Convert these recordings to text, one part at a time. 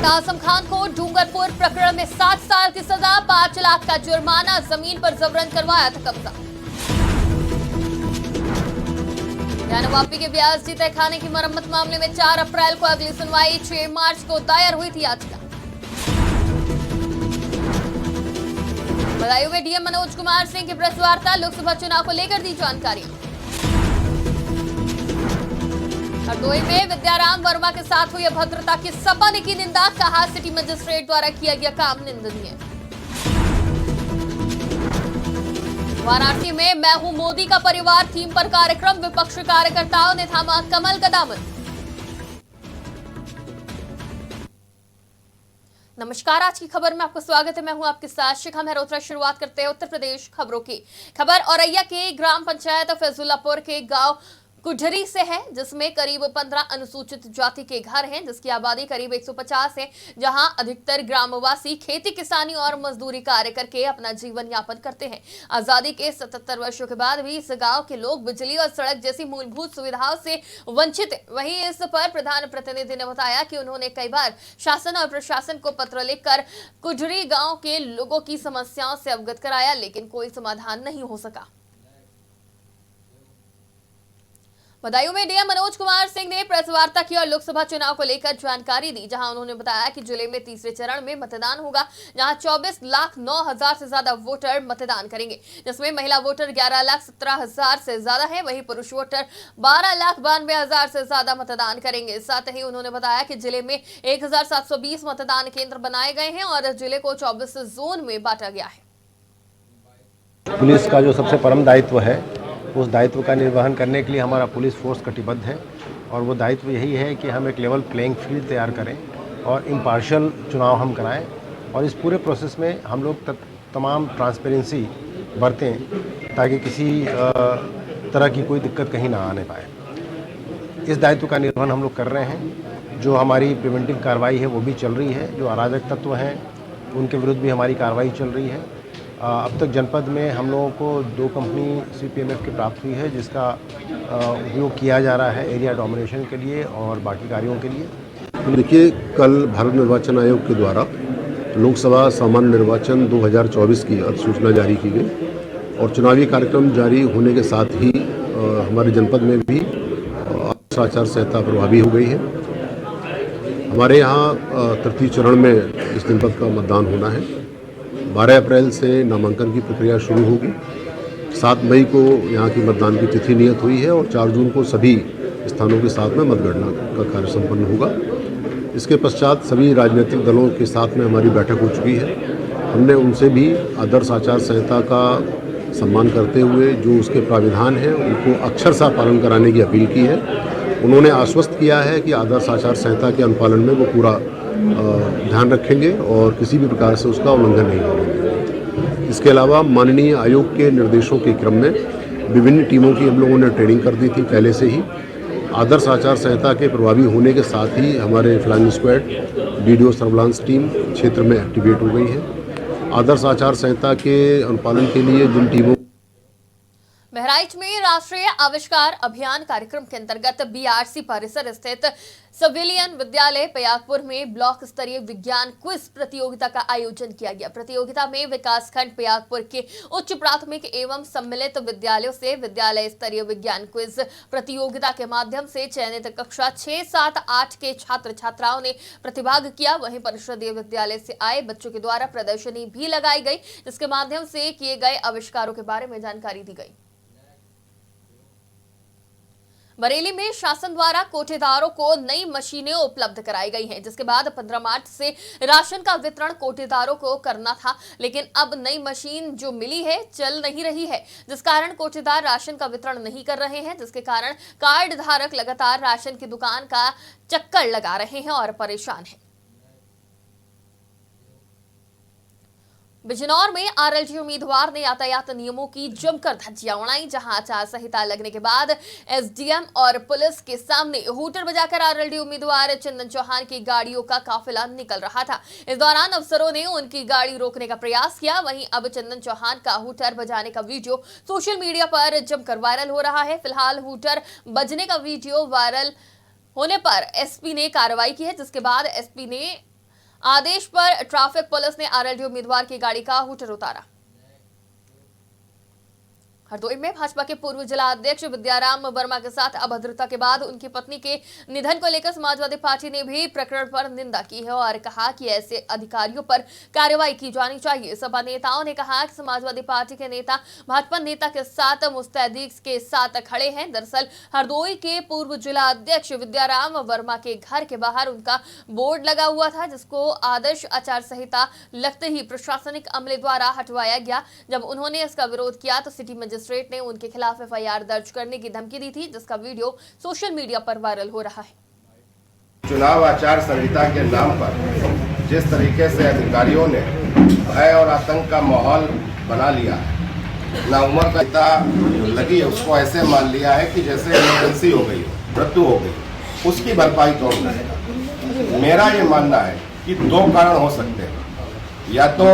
नेता आजम खान को डूंगरपुर प्रकरण में 7 साल की सजा, 5 लाख का जुर्माना, जमीन पर जबरन करवाया था कब्जा। वापी के ब्यासजी तहखाने की मरम्मत मामले में 4 अप्रैल को अगली सुनवाई, 6 मार्च को दायर हुई थी याचिका। बदायूं में डीएम मनोज कुमार सिंह की प्रेस वार्ता, लोकसभा चुनाव को लेकर दी जानकारी। हरदोई में विद्याराम वर्मा के साथ हुई अभद्रता की सपा ने की निंदा, कहा सिटी मजिस्ट्रेट द्वारा किया गया काम निंदनीय। वाराणसी में मैं हूं मोदी का परिवार थीम पर कार्यक्रम, विपक्षी कार्यकर्ताओं ने थामा कमल का दामन। नमस्कार, आज की खबर में आपका स्वागत है। मैं हूं आपके साथ शिखा मेहरोत्रा। शुरुआत करते हैं उत्तर प्रदेश खबरों की। खबर औरैया के ग्राम पंचायत फैजुल्लापुर के गांव कुठरी से है, जिसमें करीब 15 अनुसूचित जाति के घर हैं, जिसकी आबादी करीब 150 है, जहां अधिकतर ग्रामवासी खेती किसानी और मजदूरी कार्य करके अपना जीवन यापन करते हैं। आजादी के 77 वर्षों के बाद भी इस गांव के लोग बिजली और सड़क जैसी मूलभूत सुविधाओं से वंचित हैं। वहीं इस पर प्रधान प्रतिनिधि ने बताया कि उन्होंने कई बार शासन और प्रशासन को पत्र लिखकर कुठरी गाँव के लोगों की समस्याओं से अवगत कराया, लेकिन कोई समाधान नहीं हो सका। बदायूं में डीएम मनोज कुमार सिंह ने प्रेस वार्ता की और लोकसभा चुनाव को लेकर जानकारी दी, जहां उन्होंने बताया कि जिले में तीसरे चरण में मतदान होगा, जहां 24,09,000 से ज्यादा वोटर मतदान करेंगे, जिसमें महिला वोटर 11,17,000 से ज्यादा है, वहीं पुरुष वोटर 12,92,000 से ज्यादा मतदान करेंगे। साथ ही उन्होंने बताया कि जिले में 1,720 मतदान केंद्र बनाए गए हैं और जिले को 24 जोन में बांटा गया है। पुलिस का जो सबसे परम दायित्व है, उस दायित्व का निर्वहन करने के लिए हमारा पुलिस फोर्स कटिबद्ध है और वो दायित्व यही है कि हम एक लेवल प्लेइंग फील्ड तैयार करें और इम्पार्शियल चुनाव हम कराएं और इस पूरे प्रोसेस में हम लोग तमाम ट्रांसपेरेंसी बरतें ताकि किसी तरह की कोई दिक्कत कहीं ना आने पाए। इस दायित्व का निर्वहन हम लोग कर रहे हैं। जो हमारी प्रिवेंटिव कार्रवाई है वो भी चल रही है। जो अराजक तत्व हैं उनके विरुद्ध भी हमारी कार्रवाई चल रही है। अब तक जनपद में हम लोगों को 2 कंपनी सीपीएमएफ की प्राप्त हुई है, जिसका उपयोग किया जा रहा है एरिया डोमिनेशन के लिए और बाकी कार्यों के लिए। देखिए, कल भारत निर्वाचन आयोग के द्वारा लोकसभा सामान्य निर्वाचन 2024 की अधिसूचना जारी की गई और चुनावी कार्यक्रम जारी होने के साथ ही हमारे जनपद में भी आदर्श आचार संहिता प्रभावी हो गई है। हमारे यहाँ तृतीय चरण में इस जनपद का मतदान होना है। 12 अप्रैल से नामांकन की प्रक्रिया शुरू होगी। 7 मई को यहाँ की मतदान की तिथि नियत हुई है और 4 जून को सभी स्थानों के साथ में मतगणना का कार्य संपन्न होगा। इसके पश्चात सभी राजनीतिक दलों के साथ में हमारी बैठक हो चुकी है। हमने उनसे भी आदर्श आचार संहिता का सम्मान करते हुए जो उसके प्राविधान हैं उनको अक्षरशः पालन कराने की अपील की है। उन्होंने आश्वस्त किया है कि आदर्श आचार संहिता के अनुपालन में वो पूरा ध्यान रखेंगे और किसी भी प्रकार से उसका उल्लंघन नहीं करेंगे। इसके अलावा माननीय आयोग के निर्देशों के क्रम में विभिन्न टीमों की हम लोगों ने ट्रेनिंग कर दी थी पहले से ही। आदर्श आचार संहिता के प्रभावी होने के साथ ही हमारे flying squad video surveillance team क्षेत्र में एक्टिवेट हो गई है। आदर्श आचार संहिता के अनुपालन के लिए जिन टीमों बहराइच में राष्ट्रीय आविष्कार अभियान कार्यक्रम के अंतर्गत बीआरसी परिसर स्थित सिविलियन विद्यालय पयागपुर में ब्लॉक स्तरीय विज्ञान क्विज प्रतियोगिता का आयोजन किया गया। प्रतियोगिता में विकासखंड पयागपुर के उच्च प्राथमिक एवं सम्मिलित विद्यालयों से विद्यालय स्तरीय विज्ञान क्विज प्रतियोगिता के माध्यम से चयनित कक्षा 6, 7, 8 के छात्र छात्राओं ने प्रतिभाग किया। वहीं परिषदीय विद्यालय से आए बच्चों के द्वारा प्रदर्शनी भी लगाई गई, जिसके माध्यम से किए गए आविष्कारों के बारे में जानकारी दी गई। बरेली में शासन द्वारा कोटेदारों को नई मशीनें उपलब्ध कराई गई हैं, जिसके बाद 15 मार्च से राशन का वितरण कोटेदारों को करना था, लेकिन अब नई मशीन जो मिली है चल नहीं रही है, जिस कारण कोटेदार राशन का वितरण नहीं कर रहे हैं, जिसके कारण कार्ड धारक लगातार राशन की दुकान का चक्कर लगा रहे हैं और परेशान हैं। बिजनौर में आरएलडी उम्मीदवार ने यातायात नियमों की जमकर धज्जियां उड़ाई, जहां आचार संहिता लगने के बाद एसडीएम और पुलिस के सामने हूटर बजाकर आरएलडी उम्मीदवार चंदन चौहान की गाड़ियों का काफिला निकल रहा था। इस दौरान अफसरों ने उनकी गाड़ी रोकने का प्रयास किया। वहीं अब चंदन चौहान का हूटर बजाने का वीडियो सोशल मीडिया पर जमकर वायरल हो रहा है। फिलहाल हूटर बजने का वीडियो वायरल होने पर एसपी ने कार्रवाई की है, जिसके बाद एसपी ने आदेश पर ट्रैफिक पुलिस ने आरएलडी उम्मीदवार की गाड़ी का हूटर उतारा। हरदोई में भाजपा के पूर्व जिला अध्यक्ष विद्याराम वर्मा के साथ अभद्रता के बाद उनकी पत्नी के निधन को लेकर समाजवादी पार्टी ने भी प्रकरण पर निंदा की है और कहा कि ऐसे अधिकारियों पर कार्रवाई की जानी चाहिए। सपा नेताओं ने कहा कि समाजवादी पार्टी के नेता भाजपा नेता के साथ मुस्तैदी के साथ खड़े हैं। दरअसल हरदोई के पूर्व जिला अध्यक्ष विद्याराम वर्मा के घर के बाहर उनका बोर्ड लगा हुआ था, जिसको आदर्श आचार संहिता लगते ही प्रशासनिक अमले द्वारा हटवाया गया। जब उन्होंने इसका विरोध किया तो सिटी मजिस्ट्रेट ने उनके खिलाफ एफआईआर दर्ज करने की धमकी दी थी, जिसका वीडियो सोशल मीडिया पर वायरल हो रहा है। चुनाव आचार संहिता के नाम पर जिस तरीके से अधिकारियों ने भय और आतंक का माहौल बना लिया है, ना उम्र का इतना लगी है, उसको ऐसे मान लिया है कि जैसे इमरजेंसी हो गई हो, मृत्यु हो गई, उसकी भरपाई कौन करेगा। मेरा ये मानना है कि दो कारण हो सकते हैं। या तो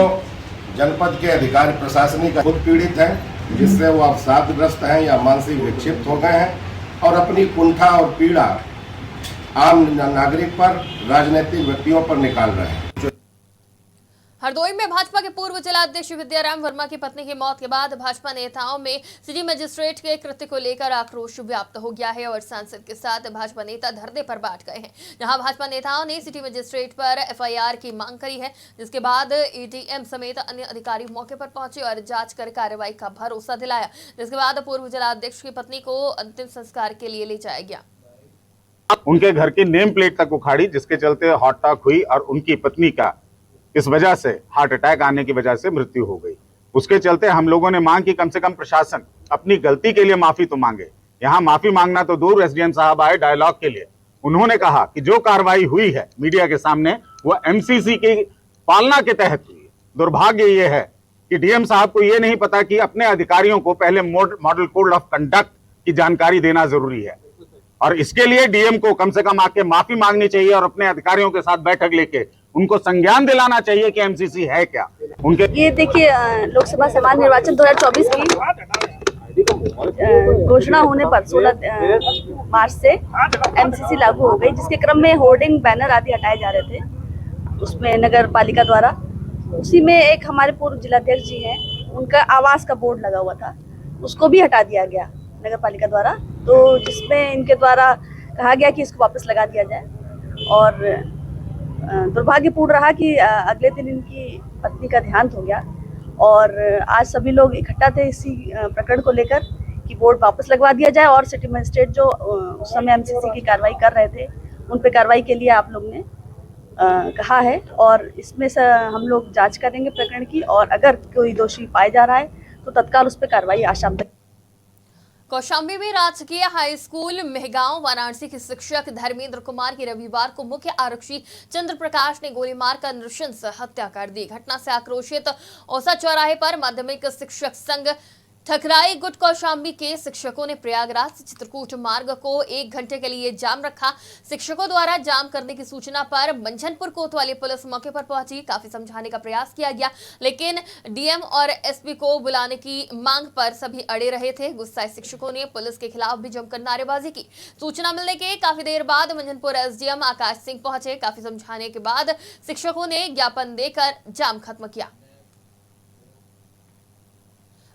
जनपद के अधिकारी प्रशासनिक खुद पीड़ित हैं, जिससे वो अवसादग्रस्त हैं या मानसिक विक्षिप्त हो गए हैं और अपनी कुंठा और पीड़ा आम नागरिक पर, राजनीतिक व्यक्तियों पर निकाल रहे हैं। हरदोई में भाजपा के पूर्व जिला अध्यक्ष विद्याराम वर्मा की पत्नी की मौत के बाद भाजपा नेताओं में सिटी मजिस्ट्रेट के कृत्य को लेकर आक्रोश व्याप्त हो गया है और सांसद के साथ भाजपा नेता धरने पर बैठ गए हैं। जहां भाजपा नेताओं ने सिटी मजिस्ट्रेट पर एफआईआर की मांग करी है, जिसके बाद एडीएम समेत अन्य अधिकारी मौके पर पहुंचे और जांच कर कार्रवाई का भरोसा दिलाया। जिसके बाद पूर्व जिला अध्यक्ष की पत्नी को अंतिम संस्कार के लिए ले जाया गया। उनके घर की नेम प्लेट तक उखाड़ी, जिसके चलते हॉट टॉक हुई और उनकी पत्नी का इस वजह से हार्ट अटैक आने की वजह से मृत्यु हो गई। उसके चलते हम लोगों ने मांग की कम से कम प्रशासन अपनी गलती के लिए माफी तो मांगे। यहाँ माफी मांगना तो दूर, एसडीएम साहब आए डायलॉग के लिए। उन्होंने कहा कि जो कार्रवाई हुई है मीडिया के सामने वो एमसीसी की पालना के तहत हुई है। दुर्भाग्य ये है कि डीएम साहब को ये नहीं पता कि अपने अधिकारियों को पहले मॉडल कोड ऑफ कंडक्ट की जानकारी देना जरूरी है और इसके लिए डीएम को कम से कम आके माफी मांगनी चाहिए और अपने अधिकारियों के साथ बैठक लेके उनको संज्ञान दिलाना चाहिए कि एमसीसी है क्या। उनके ये देखिए, लोकसभा सामान्य निर्वाचन 2024 की घोषणा होने पर 16 मार्च से एमसीसी लागू हो गई, जिसके क्रम में होर्डिंग बैनर आदि हटाए जा रहे थे उसमें नगर पालिका द्वारा। उसी में एक हमारे पूर्व जिलाध्यक्ष जी हैं, उनका आवास का बोर्ड लगा हुआ था, उसको भी हटा दिया गया नगर पालिका द्वारा, तो जिसमें इनके द्वारा कहा गया कि इसको वापस लगा दिया जाए। और दुर्भाग्यपूर्ण रहा कि अगले दिन इनकी पत्नी का देहांत हो गया और आज सभी लोग इकट्ठा थे इसी प्रकरण को लेकर कि बोर्ड वापस लगवा दिया जाए और सिटी मजिस्ट्रेट जो उस समय एमसीसी की कार्रवाई कर रहे थे उन पे कार्रवाई के लिए आप लोग ने कहा है और इसमें से हम लोग जांच करेंगे प्रकरण की और अगर कोई दोषी पाया जा रहा है तो तत्काल उस पर कार्रवाई आज शाम तक। कौशाम्बी में राजकीय हाई स्कूल मेहगांव वाराणसी के शिक्षक धर्मेंद्र कुमार की रविवार को मुख्य आरक्षी चंद्र प्रकाश ने गोली मारकर नृशंस हत्या कर दी। घटना से आक्रोशित औसा चौराहे पर माध्यमिक शिक्षक संघ ठकराई गुट कौशाम्बी के शिक्षकों ने प्रयागराज से चित्रकूट मार्ग को 1 घंटे के लिए जाम रखा। शिक्षकों द्वारा जाम करने की सूचना पर मंझनपुर कोतवाली पुलिस मौके पर पहुंची। काफी समझाने का प्रयास किया गया, लेकिन डीएम और एसपी को बुलाने की मांग पर सभी अड़े रहे थे। गुस्साए शिक्षकों ने पुलिस के खिलाफ भी जमकर नारेबाजी की। सूचना मिलने के काफी देर बाद मंझनपुर एसडीएम आकाश सिंह पहुंचे। काफी समझाने के बाद शिक्षकों ने ज्ञापन देकर जाम खत्म किया।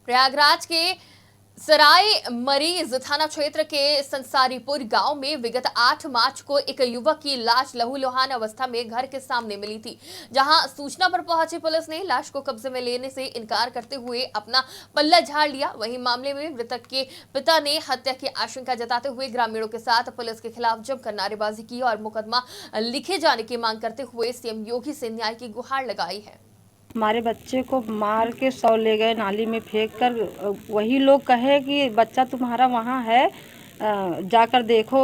प्रयागराज के सराय मरीज थाना क्षेत्र के संसारीपुर गांव में विगत 8 मार्च को एक युवक की लाश लहूलुहान अवस्था में घर के सामने मिली थी, जहां सूचना पर पहुंची पुलिस ने लाश को कब्जे में लेने से इनकार करते हुए अपना पल्ला झाड़ लिया। वहीं मामले में मृतक के पिता ने हत्या की आशंका जताते हुए ग्रामीणों के साथ पुलिस के खिलाफ जमकर नारेबाजी की और मुकदमा लिखे जाने की मांग करते हुए सीएम योगी से न्याय की गुहार लगाई है। हमारे बच्चे को मार के 100 ले गए नाली में फेंक कर। वही लोग कहे कि बच्चा तुम्हारा वहाँ है, जाकर देखो।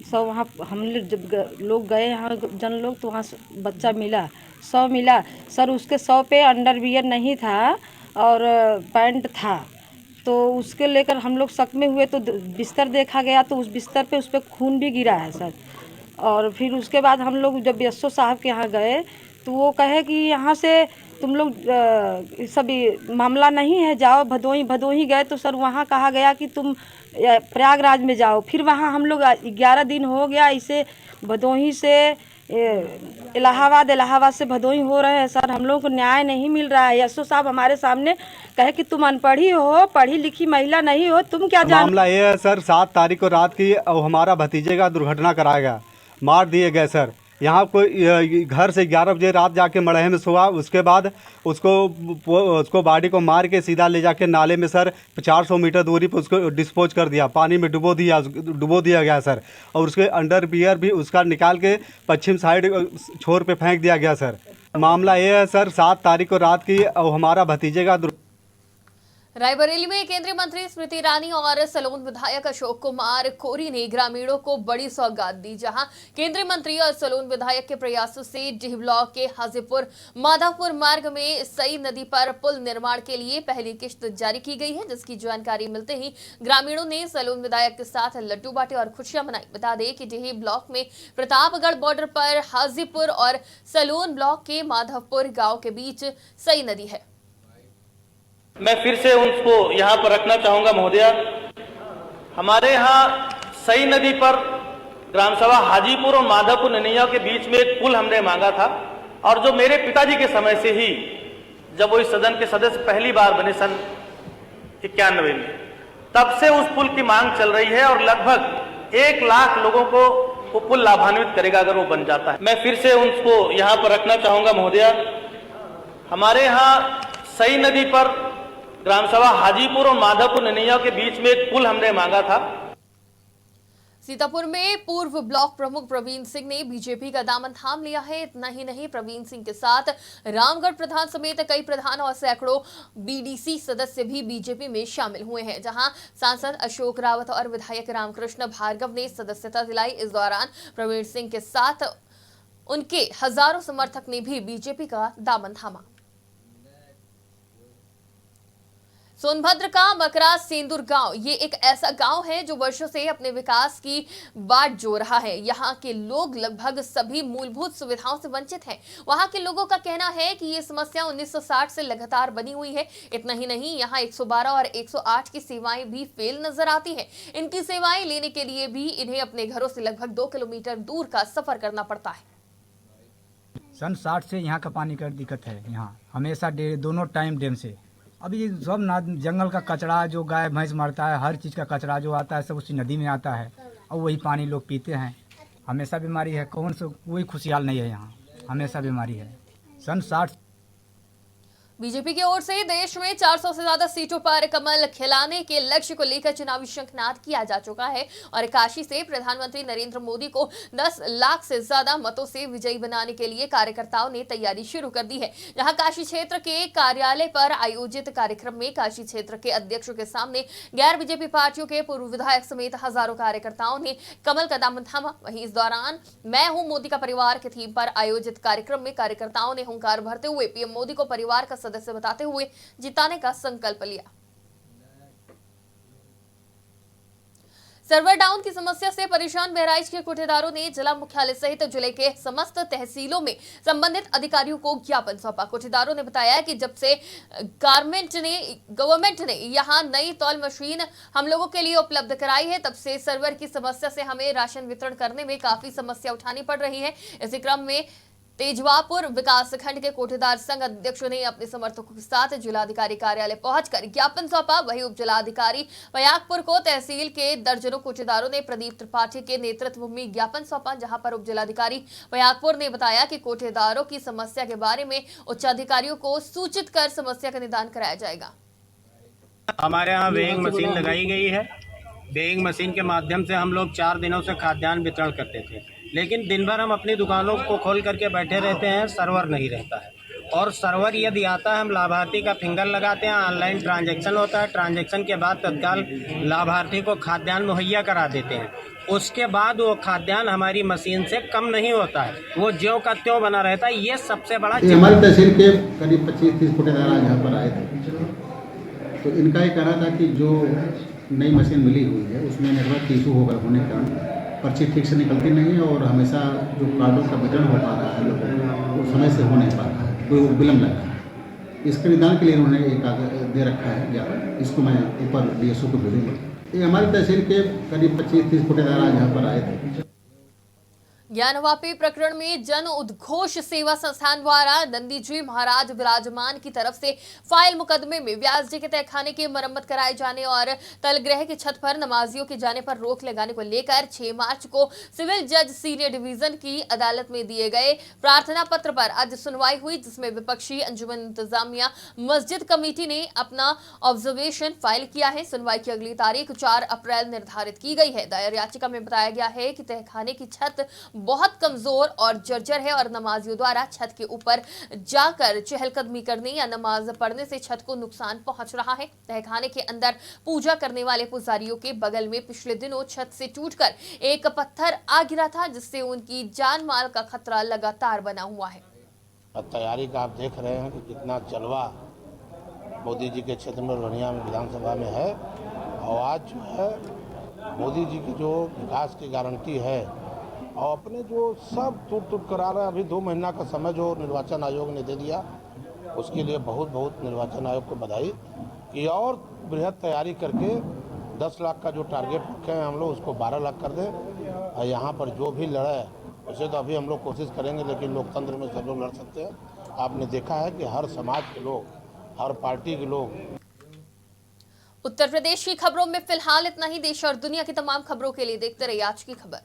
सो वहाँ हम जब लोग गए यहाँ जन लोग तो वहाँ बच्चा मिला, 100 मिला। सर उसके 100 पे अंडरवियर नहीं था और पैंट था, तो उसके लेकर हम लोग शक में हुए तो बिस्तर देखा गया तो उस बिस्तर पे उस पर खून भी गिरा है सर। और फिर उसके बाद हम लोग जब एसओ साहब के यहाँ गए तो वो कहे कि यहाँ से तुम लोग सभी मामला नहीं है, जाओ भदोही गए तो सर वहाँ कहा गया कि तुम प्रयागराज में जाओ। फिर वहाँ हम लोग 11 दिन हो गया इसे भदोही से इलाहाबाद से भदोही हो रहे हैं सर। हम लोगों को न्याय नहीं मिल रहा है। एसओ साहब हमारे सामने कहे कि तुम अनपढ़ी हो, पढ़ी लिखी महिला नहीं हो, तुम क्या जान। मामला ये है सर, 7 तारीख को रात की हमारा भतीजे का दुर्घटना कराया गया, मार दिए गए सर। यहाँ कोई घर से 11 बजे रात जाके मड़हे में सोआ, उसके बाद उसको बॉडी को मार के सीधा ले जाके नाले में सर 400 मीटर दूरी पर उसको डिस्पोज कर दिया, पानी में डुबो दिया गया सर। और उसके अंडरवियर भी उसका निकाल के पश्चिम साइड छोर पे फेंक दिया गया सर। मामला ये है सर, 7 तारीख को रात की हमारा भतीजे का रायबरेली में केंद्रीय मंत्री स्मृति ईरानी और सलोन विधायक अशोक कुमार खोरी ने ग्रामीणों को बड़ी सौगात दी, जहां केंद्रीय मंत्री और सलोन विधायक के प्रयासों से डीह ब्लॉक के हाजीपुर माधवपुर मार्ग में सई नदी पर पुल निर्माण के लिए पहली किश्त जारी की गई है, जिसकी जानकारी मिलते ही ग्रामीणों ने सलोन विधायक के साथ लड्डू बांटे और खुशियां मनाई। बता दें कि डीह ब्लॉक में प्रतापगढ़ बॉर्डर पर हाजीपुर और सलोन ब्लॉक के माधवपुर गाँव के बीच सई नदी है। मैं फिर से उसको यहाँ पर रखना चाहूंगा महोदया। हमारे यहाँ सई नदी पर ग्राम सभा हाजीपुर और माधवपुर नैया के बीच में एक पुल हमने मांगा था, और जो मेरे पिताजी के समय से ही, जब वो इस सदन के सदस्य पहली बार बने सन 91 में, तब से उस पुल की मांग चल रही है और लगभग 1 लाख लोगों को वो पुल लाभान्वित करेगा अगर वो बन जाता है। मैं फिर से उसको यहाँ पर रखना चाहूंगा महोदया। हमारे यहाँ सई नदी पर ग्राम सभा हाजीपुर और माधवपुर नैया के बीच में एक पुल हमने मांगा था। सीतापुर में पूर्व ब्लॉक प्रमुख प्रवीण सिंह ने बीजेपी का दामन थाम लिया है। इतना ही नहीं, प्रवीण सिंह के साथ रामगढ़ प्रधान समेत कई प्रधान और सैकड़ों बीडीसी सदस्य भी बीजेपी में शामिल हुए हैं, जहां सांसद अशोक रावत और विधायक रामकृष्ण भार्गव ने सदस्यता दिलाई। इस दौरान प्रवीण सिंह के साथ उनके हजारों समर्थक ने भी बीजेपी का दामन थामा। सोनभद्र का मकरा सेंदुर गांव ये एक ऐसा गांव है जो वर्षों से अपने विकास की बाट जो रहा है। यहाँ के लोग लगभग सभी मूलभूत सुविधाओं से वंचित हैं। वहाँ के लोगों का कहना है कि ये समस्या 1960 से लगातार बनी हुई है। इतना ही नहीं, यहाँ 112 और 108 की सेवाएं भी फेल नजर आती हैं। इनकी सेवाएं लेने के लिए भी इन्हें अपने घरों से लगभग 2 किलोमीटर दूर का सफर करना पड़ता है। सन 60 से यहाँ का पानी का दिक्कत है। यहाँ हमेशा दोनों टाइम डैम से अभी सब ना जंगल का कचरा जो गाय भैंस मरता है, हर चीज़ का कचरा जो आता है सब उसी नदी में आता है और वही पानी लोग पीते हैं। हमेशा बीमारी है, कौन सा कोई खुशहाल नहीं है, यहाँ हमेशा बीमारी है। सन 60 बीजेपी की ओर से देश में 400 से ज्यादा सीटों पर कमल खिलाने के लक्ष्य को लेकर चुनावी शंखनाद किया जा चुका है और काशी से प्रधानमंत्री नरेंद्र मोदी को 10 लाख से ज्यादा मतों से विजयी बनाने के लिए कार्यकर्ताओं ने तैयारी शुरू कर दी है। जहां काशी क्षेत्र के कार्यालय पर आयोजित कार्यक्रम में काशी क्षेत्र के अध्यक्षों के सामने गैर बीजेपी पार्टियों के पूर्व विधायक समेत हजारों कार्यकर्ताओं ने कमल का दामन थामा। वहीं इस दौरान मैं हूं मोदी का परिवार के थीम पर आयोजित कार्यक्रम में कार्यकर्ताओं ने हुंकार भरते हुए पीएम मोदी को परिवार का सदस्य बताते हुए जिताने का संकल्प लिया। सर्वर डाउन की समस्या से परेशान बहराइच के कोठेदारों ने जिला मुख्यालय सहित जिले के समस्त तहसीलों में संबंधित अधिकारियों को ज्ञापन सौंपा। कोठेदारों ने बताया कि जब से गवर्नमेंट ने यहां नई तौल मशीन हम लोगों के लिए उपलब्ध कराई है, तब से सर्वर की समस्या से हमें राशन वितरण करने में काफी समस्या उठानी पड़ रही है। इसी क्रम में तेजवापुर विकास खंड के कोठेदार संघ अध्यक्षों ने अपने समर्थकों के साथ जिलाधिकारी कार्यालय पहुंचकर ज्ञापन सौंपा। वहीं उप जिलाधिकारी पयागपुर को तहसील के दर्जनों कोठेदारों ने प्रदीप त्रिपाठी के नेतृत्व में ज्ञापन सौंपा, जहां पर उप जिलाधिकारी पयागपुर ने बताया कि कोठेदारों की समस्या के बारे में उच्चाधिकारियों को सूचित कर समस्या का निदान कराया जाएगा। हमारे यहाँ वेइंग मशीन लगाई गई है। वेइंग मशीन के माध्यम से हम लोग 4 दिनों से खाद्यान्न वितरण करते थे, लेकिन दिन भर हम अपनी दुकानों को खोल करके बैठे रहते हैं, सर्वर नहीं रहता है। और सर्वर यदि आता है, हम लाभार्थी का फिंगर लगाते हैं, ऑनलाइन ट्रांजैक्शन होता है, ट्रांजैक्शन के बाद तत्काल लाभार्थी को खाद्यान्न मुहैया करा देते हैं। उसके बाद वो खाद्यान्न हमारी मशीन से कम नहीं होता है, वो ज्यों का त्यों बना रहता है। ये सबसे बड़ा हमारी तहसील के करीब 25-30 कोठेदार आज यहाँ पर आए थे, तो इनका ये कहना था कि जो नई मशीन मिली हुई है उसमें नेटवर्क इशू होने के कारण पर्ची ठीक से निकलती नहीं है और हमेशा जो कार्डों का वितरण हो पा रहा है वो समय से हो नहीं पा रहा है, कोई विलम्ब लग रहा है। इसके निदान के लिए उन्होंने एक दे रखा है ज्ञापन, इसको मैं ऊपर डीएसओ को भेजूंगा। ये हमारी तहसील के करीब 25-30 कोठेदार आज यहाँ पर आए थे। ज्ञानवापी प्रकरण में जन उद्घोष सेवा संस्थान द्वारा नंदीजी महाराज विराजमान की तरफ से फाइल मुकदमे में व्यास जी के तहखाने की मरम्मत कराए जाने और तलगृह की छत पर नमाजियों के जाने पर रोक लगाने को लेकर 6 मार्च को सिविल जज सीनियर डिवीजन की अदालत में दिए गए प्रार्थना पत्र पर आज सुनवाई हुई, जिसमें विपक्षी अंजुमन इंतजामिया मस्जिद कमेटी ने अपना ऑब्जर्वेशन फाइल किया है। सुनवाई की अगली तारीख 4 अप्रैल निर्धारित की गई है। दायर याचिका में बताया गया है कि तहखाने की छत बहुत कमजोर और जर्जर है और नमाजियों द्वारा छत के ऊपर जाकर चहलकदमी करने या नमाज पढ़ने से छत को नुकसान पहुंच रहा है। तहखाने के अंदर पूजा करने वाले पुजारियों के बगल में पिछले दिनों छत से टूटकर एक पत्थर आ गिरा था, जिससे उनकी जान माल का खतरा लगातार बना हुआ है। तैयारी का आप देख रहे हैं कि कितना जलवा मोदी जी के क्षेत्र में लोनिया में विधानसभा में है, और आज जो है मोदी जी की जो विकास की गारंटी है और अपने जो सब टूट करा रहे हैं, अभी 2 महीना का समय जो निर्वाचन आयोग ने दे दिया, उसके लिए बहुत बहुत निर्वाचन आयोग को बधाई कि और बृहद तैयारी करके 10 लाख का जो टारगेट रखे हैं हम लोग उसको 12 लाख कर दें। और यहाँ पर जो भी लड़े उसे तो अभी हम लोग कोशिश करेंगे, लेकिन लोकतंत्र में सब लोग लड़ सकते हैं। आपने देखा है कि हर समाज के लोग, हर पार्टी के लोग। उत्तर प्रदेश की खबरों में फिलहाल इतना ही। देश और दुनिया की तमाम खबरों के लिए देखते रहिए आज की खबर।